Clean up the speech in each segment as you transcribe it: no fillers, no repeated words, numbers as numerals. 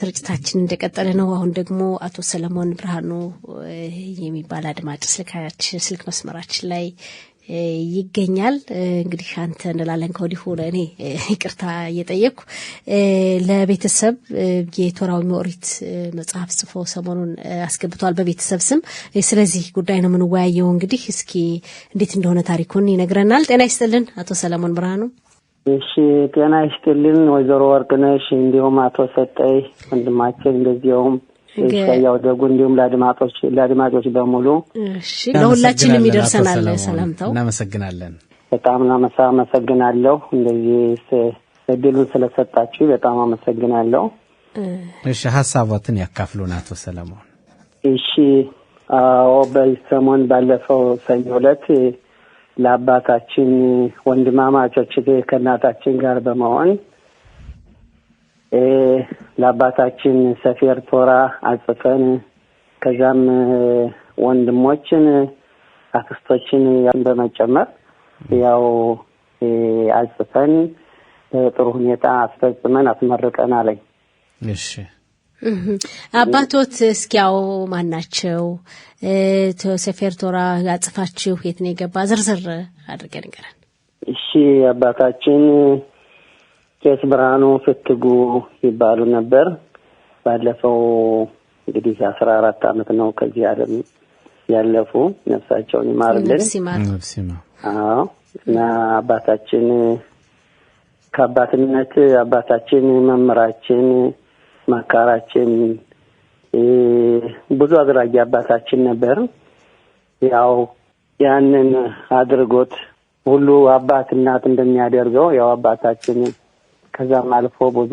ስርጭታችን እንደቀጠለ ነው። አሁን ደግሞ አቶ ሰለሞን ብርሃኑ የሚባል አድማጭ ስልክ መስመራችን ላይ ይገኛል። እንግዲህ አንተ እንላለን ከወዲሁ ለኔ ይቅርታ እየጠየቅኩ ለቤተሰብ የቶራው ኦሪት መጽሐፍ ጽፎ ሰሞኑን አስገብቷል በቤተሰብ ስም። ስለዚህ ጉዳይ ነው የምንወያየው። እንግዲህ እስኪ እንዴት እንደሆነ ታሪኩን ይነግረናል። ጤና ይስጥልን አቶ ሰለሞን ብርሃኑ። እሺ ጤና ይስጥልን ወይዘሮ ወርቅነሽ እንዲሁም አቶ ሰጠይ ወንድማችን እንደዚሁም ያው ደጉ እንዲሁም ለአድማጮች በሙሉ እሺ ለሁላችንም ይደርሰናል ሰላምታው። እናመሰግናለን። በጣም አመሰግናለሁ እንደዚህ እድሉን ስለሰጣችሁ በጣም አመሰግናለሁ። እሺ ሐሳቦትን ያካፍሉን አቶ ሰለሞን። እሺ በሰሞን ባለፈው ሰኞ ዕለት ለአባታችን ወንድማማቾች ከእናታችን ጋር በመሆን ለአባታችን ሰፌር ቶራ አጽፈን ከዛም ወንድሞችን አክስቶችን በመጨመር ያው አጽፈን ጥሩ ሁኔታ አስፈጽመን አስመርቀናል። እሺ አባቶት እስኪያው ማናቸው ሰፌር ቶራ ያጽፋችሁ የት ነው የገባ ዝርዝር አድርገን ንገረን። እሺ አባታችን ቄስ ብርሃኑ ፍትጉ ይባሉ ነበር። ባለፈው እንግዲህ 14 አመት ነው ከዚህ ዓለም ያለፉ። ነፍሳቸውን ይማርልን። አዎ እና አባታችን ከአባትነት አባታችን መምራችን መካራችን ብዙ አድራጊ አባታችን ነበር። ያው ያንን አድርጎት ሁሉ አባት እናት እንደሚያደርገው ያው አባታችን ከዛም አልፎ ብዙ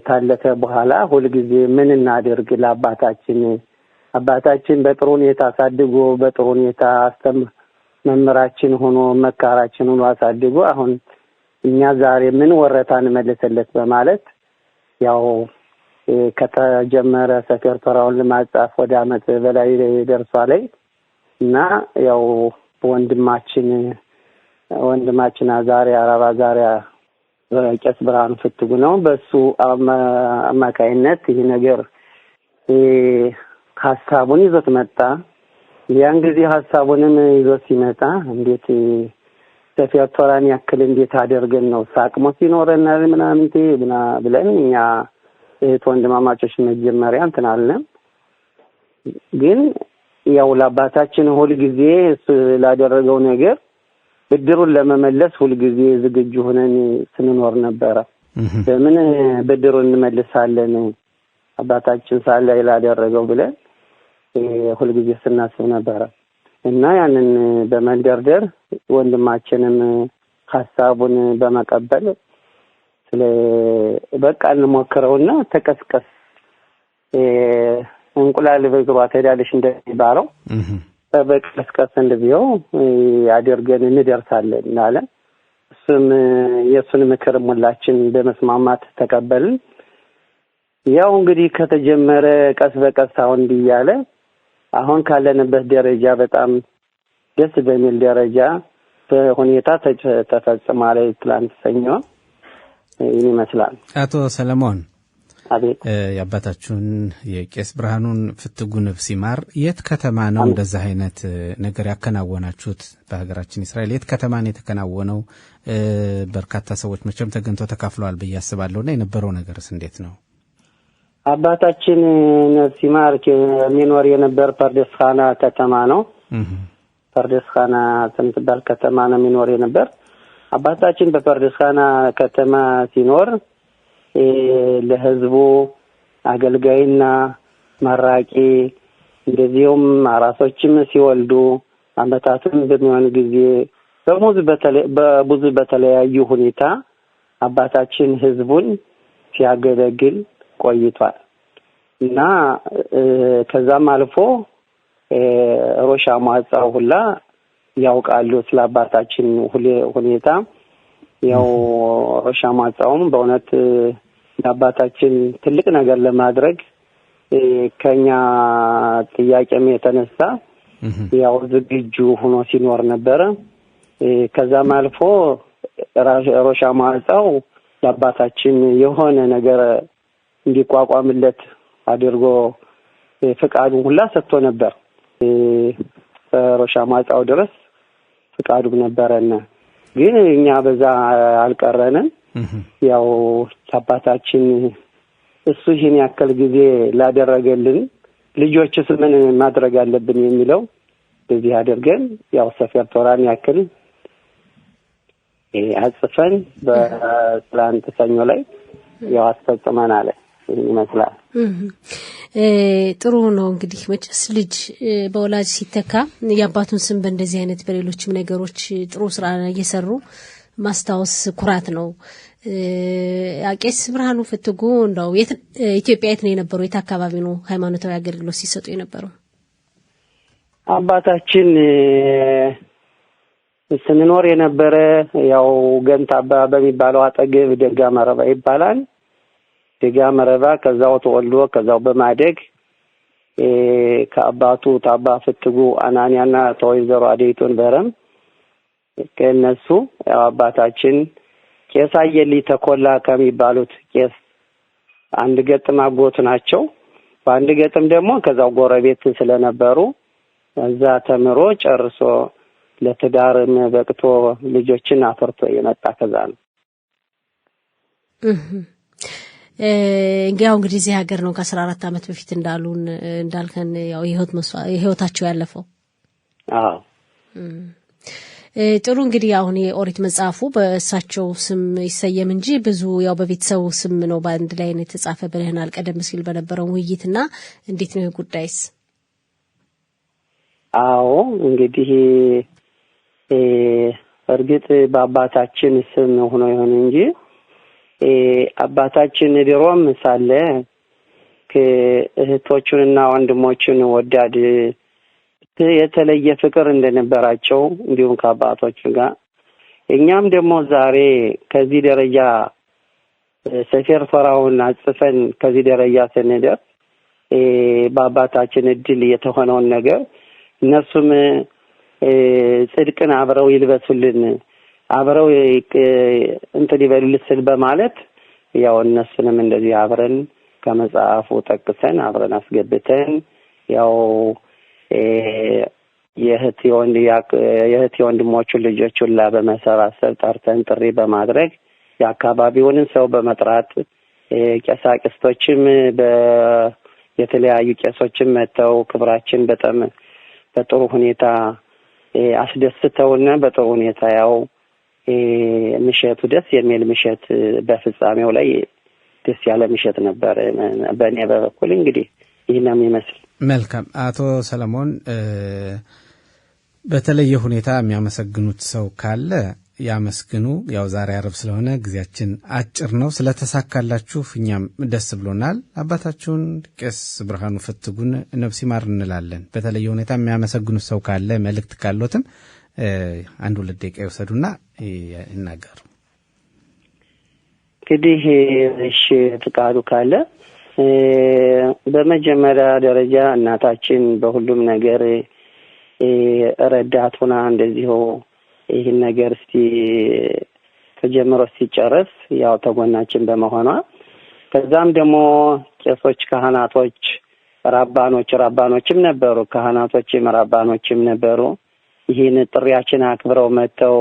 ታለፈ በኋላ ሁሉ ጊዜ ምን እናደርግ አባታችን በጥሩ ሁኔታ አሳድጎ በጥሩ ሁኔታ መምራችን ሆኖ መካራችን ሆኖ አሳድጎ አሁን እኛ ዛሬ ምን ወረታን መልሰለት በማለት ያው ከተጀመረ ሰፌር ቶራውን ለማጻፍ ወደ አመት በላይ ደርሷል እና ያው ወንድማችን አዛሪያ ቄስ ብርሃኑ ፍትጉ ነው። በሱ አማካይነት ይሄ ነገር ሐሳቡን ይዞት መጣ። ያን ጊዜ ሐሳቡንም ይዞት ሲመጣ እንዴት ሰፌር ቶራን ያክል እንዴት አደርገን ነው ሳቅሞ ሲኖረናል ምናምን ብለን እኛ ወንድማማቾች መጀመሪያ እንተናለን። ግን ያው ለአባታችን ሁሉ ጊዜ ስላደረገው ነገር ብድሩን ለመመለስ ሁሉ ጊዜ ዝግጁ ሆነን ስንኖር ነበር። በምን ብድሩን እንመልሳለን አባታችን ሳለ ያላደረገው ብለን ሁሉ ጊዜ ስናስብ ነበር እና ያንን በመንደርደር ወንድማችንም ሐሳቡን በመቀበል በቃ እንሞክረውና ተቀስቀስ እንቁላል በግሯ ተዳለሽ እንደሚባለው በቀስቀስ እንደዚያው አድርገን እንደርሳለን አለ። እሱም የሱን ምክር ሁላችን በመስማማት ተቀበልን። ያው እንግዲህ ከተጀመረ ቀስ በቀስ አሁን እንዲያለ አሁን ካለንበት ደረጃ በጣም ደስ በሚል ደረጃ በሁኔታ ተፈጽሟል። ትላንት ሰኞ ይመስላል። አቶ ሰለሞን አቤት ያባታችሁን የቄስ ብርሃኑን ፍትጉን ሲማር የት ከተማ ነው እንደዛ አይነት ነገር ያከናወናችሁት? በሀገራችን እስራኤል የት ከተማ ነው የተከናወነው? በርካታ ሰዎች መቼም ተገንተው ተካፍለዋል በያስባለውና የነበረው ነገርስ እንዴት ነው? አባታችን ሲማር የሚኖር የነበር ፐርደስኻና ከተማ ነው። ፐርደስኻና ትምትባል ከተማ ነው የሚኖር የነበር። አባታችን በፐርደስኻና ከተማ ሲኖር ለህዝቡ አገልጋይና መራቂ እንደዚሁም አራሶችም ሲወልዱ አመታቱን በሚሆን ጊዜ በብዙ በተለያዩ ሁኔታ አባታችን ህዝቡን ሲያገለግል ቆይቷል እና ከዛም አልፎ ሮሻ ማጻው ሁላ ያውቃሉ ስለ አባታችን ሁኔታ። ያው ሮሻ ማጻውም በእውነት ለአባታችን ትልቅ ነገር ለማድረግ ከኛ ጥያቄም የተነሳ ያው ዝግጁ ሆኖ ሲኖር ነበር። ከዛም አልፎ ሮሻ ማጻው ለአባታችን የሆነ ነገር እንዲቋቋምለት አድርጎ ፍቃዱን ሁላ ሰጥቶ ነበር። ሮሻማጣው ድረስ ፍቃዱ ነበርና ግን እኛ በዛ አልቀረንም። ያው አባታችን እሱ ይሄን ያክል ጊዜ ላደረገልን ልጆችስ ምን ማድረግ አለብን የሚለው በዚህ አድርገን ያው ሰፈር ቶራን ያክል አጽፈን በትላንት ሰኞ ላይ ያው አስፈጽመናል ይመስላል። ጥሩ ነው። እንግዲህ መቼስ ልጅ በወላጅ ሲተካ ያባቱን ስም በእንደዚህ አይነት በሌሎችም ነገሮች ጥሩ ስራ እየሰሩ ማስታወስ ኩራት ነው። ቄስ ብርሃኑ ፍትጉ እንደው ኢትዮጵያ የት ነው የነበረው? የት አካባቢ ነው ሃይማኖታዊ አገልግሎት ሲሰጡ የነበረው? አባታችን ስንኖር የነበረ ያው ገንታባ በሚባለው አጠገብ ደጋ መረባ ይባላል። ደጋ መረባ ከዛው ተወልዶ ከዛው በማደግ ከአባቱ ታባ ፍትጉ አናንያና ተወይዘሮ አዴቶን በረም ከነሱ ያው አባታችን ቄስ አየሊ ተኮላ ከሚባሉት ቄስ አንድ ገጥም አጎት ናቸው። በአንድ ገጥም ደግሞ ከዛው ጎረቤት ስለነበሩ እዛ ተምሮ ጨርሶ ለትዳርም በቅቶ ልጆችን አፈርቶ የመጣ ከዛ ነው። እንግዲህ እዚህ ሀገር ነው ከ14 አመት በፊት እንዳልከን ያው ህይወታቸው ያለፈው። አዎ ጥሩ እንግዲህ አሁን የኦሪት መጽሐፉ በእሳቸው ስም ይሰየም እንጂ ብዙ ያው በቤተሰቡ ስም ነው በአንድ ላይ ነው የተጻፈ ብለናል ቀደም ሲል በነበረው ውይይትና እንዴት ነው ጉዳይስ? አዎ እንግዲህ እርግጥ በአባታችን ስም ሆኖ ይሆን እንጂ አባታችን ድሮም ሳለ ከእህቶቹንና ወንድሞቹን ወዳድ የተለየ ፍቅር እንደነበራቸው እንዲሁም ከአባቶቹ ጋር እኛም ደግሞ ዛሬ ከዚህ ደረጃ ሰፈር ቶራውን አጽፈን ከዚህ ደረጃ ስንደርስ በአባታችን እድል የተሆነውን ነገር እነሱም ጽድቅን አብረው ይልበሱልን አብረው እንትን ይበሉልን በማለት ያው እነሱንም እንደዚህ አብረን ከመጽሐፉ ጠቅሰን አብረን አስገብተን ያው የእህት ወንድሞቹ ልጆች ሁላ በመሰባሰብ ጠርተን ጥሪ በማድረግ የአካባቢውን ሰው በመጥራት ቄሳቅስቶችም የተለያዩ ቄሶችም መተው ክብራችን በጣም በጥሩ ሁኔታ አስደስተውና በጥሩ ሁኔታ ያው ምሽቱ ደስ የሚል ምሽት በፍጻሜው ላይ ደስ ያለ ምሽት ነበር። በእኔ በኩል እንግዲህ ይሄንም ይመስል መልካም። አቶ ሰለሞን በተለየ ሁኔታ የሚያመሰግኑት ሰው ካለ ያመስግኑ። ያው ዛሬ አርብ ስለሆነ ጊዜያችን አጭር ነው። ስለተሳካላችሁ እኛም ደስ ብሎናል። አባታችሁን ቄስ ብርሃኑ ፍትጉን ነፍስ ይማር እንላለን። በተለየ ሁኔታ የሚያመሰግኑት ሰው ካለ መልእክት ካሎትም አንድ ሁለት ደቂቃ ይወሰዱና ይናገሩ። እንግዲህ እሺ ፍቃዱ ካለ በመጀመሪያ ደረጃ እናታችን በሁሉም ነገር ረዳት ሆና እንደዚሁ ይሄን ነገር ተጀምሮ ሲጨርስ ያው ተጎናችን በመሆኗ ከዛም ደግሞ ቄሶች ካህናቶች ራባኖችም ነበሩ ካህናቶችም ራባኖችም ነበሩ ይሄን ጥሪያችን አክብረው መተው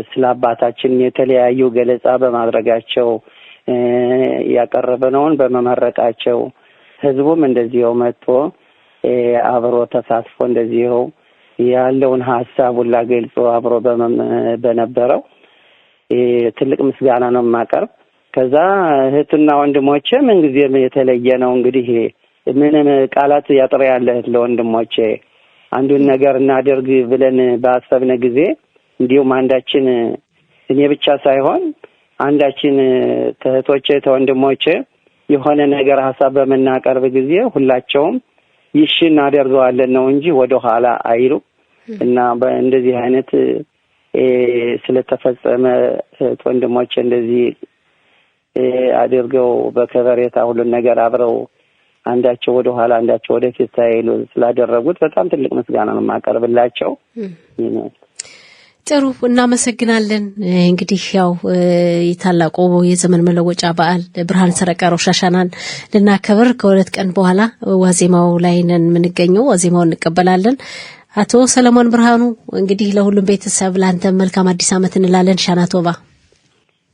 ስለ አባታችን የተለያዩ ገለጻ በማድረጋቸው ያቀረበነውን በመመረቃቸው ህዝቡም እንደዚሁ መጥቶ አብሮ ተሳትፎ እንደዚሁ ያለውን ሐሳቡን ላገልጾ አብሮ በነበረው ትልቅ ምስጋና ነው ማቀርብ። ከዛ እህትና ወንድሞቼ ምን ጊዜም የተለየ ነው እንግዲህ ምንም ቃላት ያጥራ ያለ ለወንድሞቼ አንዱን ነገር እናደርግ ብለን ባሰብነ ጊዜ እንዲሁም አንዳችን እኔ ብቻ ሳይሆን አንዳችን ተህቶቼ ተወንድሞቼ የሆነ ነገር ሐሳብ በመናቀርብ ጊዜ ሁላቸውም ይሽን አደርገዋለን ነው እንጂ ወደ ኋላ አይሉ እና በእንደዚህ አይነት ስለተፈጸመ ወንድሞቼ እንደዚህ አድርገው በከበሬታ ሁሉን ነገር አብረው አንዳቸው ወደ ኋላ አንዳቸው ወደ ፊት ሳይሉ ስላደረጉት በጣም ትልቅ ምስጋና ነው ማቀርብላቸው። ጥሩ እናመሰግናለን። እንግዲህ ያው የታላቁ የዘመን መለወጫ በዓል ብርሃን ሰረቀ ሮሽ ሀሻናን ልናከብር ከሁለት ቀን በኋላ ዋዜማው ላይ ነን የምንገኘው። ዋዜማውን እንቀበላለን። አቶ ሰለሞን ብርሃኑ እንግዲህ ለሁሉም ቤተሰብ ላንተ መልካም አዲስ ዓመት እንላለን። ሻናቶባ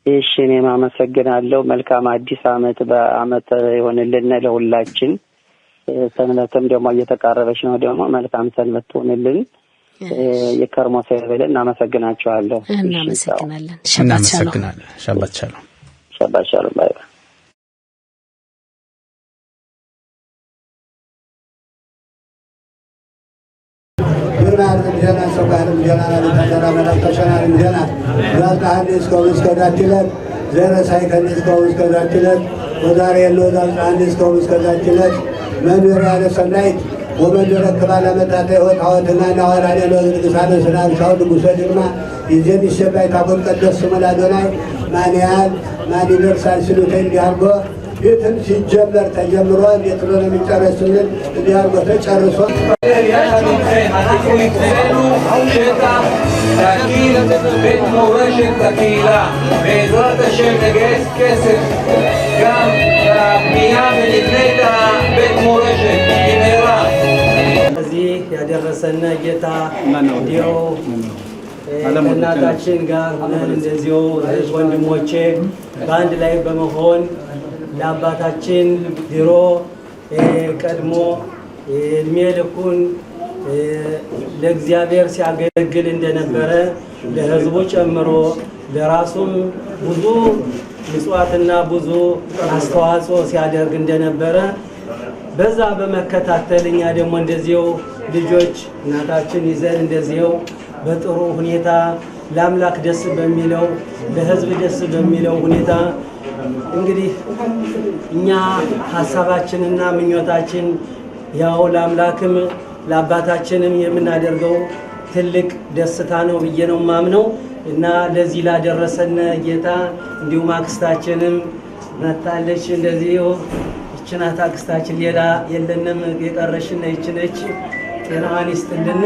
እሺ እኔም አመሰግናለሁ። መልካም አዲስ ዓመት በአመት ይሆንልን ለሁላችን። ሰንበትም ደግሞ እየተቃረበች ነው። ደግሞ መልካም ሰንበት ትሆንልን። የከርሞ ሰይበለን እናመሰግናችኋለሁ። እናመሰግናለን። ሻባት ሻሎም። ሻባት ሻሎም። ባይ ባይ። ብርሃን ጀና ሰባህም ጀና ለተሰራ መላከሻን ጀና ዛት እስከ ዳትለት ዘረሳይ እስከ ዳትለት ወዛሬ ያለው ዛት እስከ ዳትለት መንበር ያለ ሰናይት ወመንደረ ከባለ መጣተ ወጣወትና ናወራ ያለው ዝግሳለ ስራን ሻው ጉሰድማ ይዘን ይሸባይ ታቆም ቀደስ መላዶላይ ማንያል ማን ይደርሳል ሲሉት እንዲያርጎ ይትን ሲጀመር ተጀምሮ የትሎ የሚጨረስልን እንዲያርጎ ተጨርሶ להקים בית מורשת לקהילה. בעזרת השם נגייס כסף גם לבנייה ונבנה את בית מורשת במהרה. እዚህ ያደረሰና ጌታ ዲዮ እናታችን ጋር ሆነን እንደዚሁ ወንድሞቼ በአንድ ላይ በመሆን ለአባታችን ድሮ ቀድሞ እድሜ ልኩን ለእግዚአብሔር ሲያገለግል እንደነበረ ለሕዝቡ ጨምሮ ለራሱም ብዙ ምጽዋትና ብዙ አስተዋጽኦ ሲያደርግ እንደነበረ በዛ በመከታተል እኛ ደግሞ እንደዚሁ ልጆች እናታችን ይዘን እንደዚሁ በጥሩ ሁኔታ ለአምላክ ደስ በሚለው ለሕዝብ ደስ በሚለው ሁኔታ እንግዲህ እኛ ሐሳባችንና ምኞታችን ያው ለአምላክም ለአባታችንም የምናደርገው ትልቅ ደስታ ነው ብዬ ነው ማምነው እና ለዚህ ላደረሰን ጌታ እንዲሁም አክስታችንም መታለች እንደዚሁ እችናት አክስታችን ሌላ የለንም የቀረሽና ይችነች ጤናዋን ይስጥልን።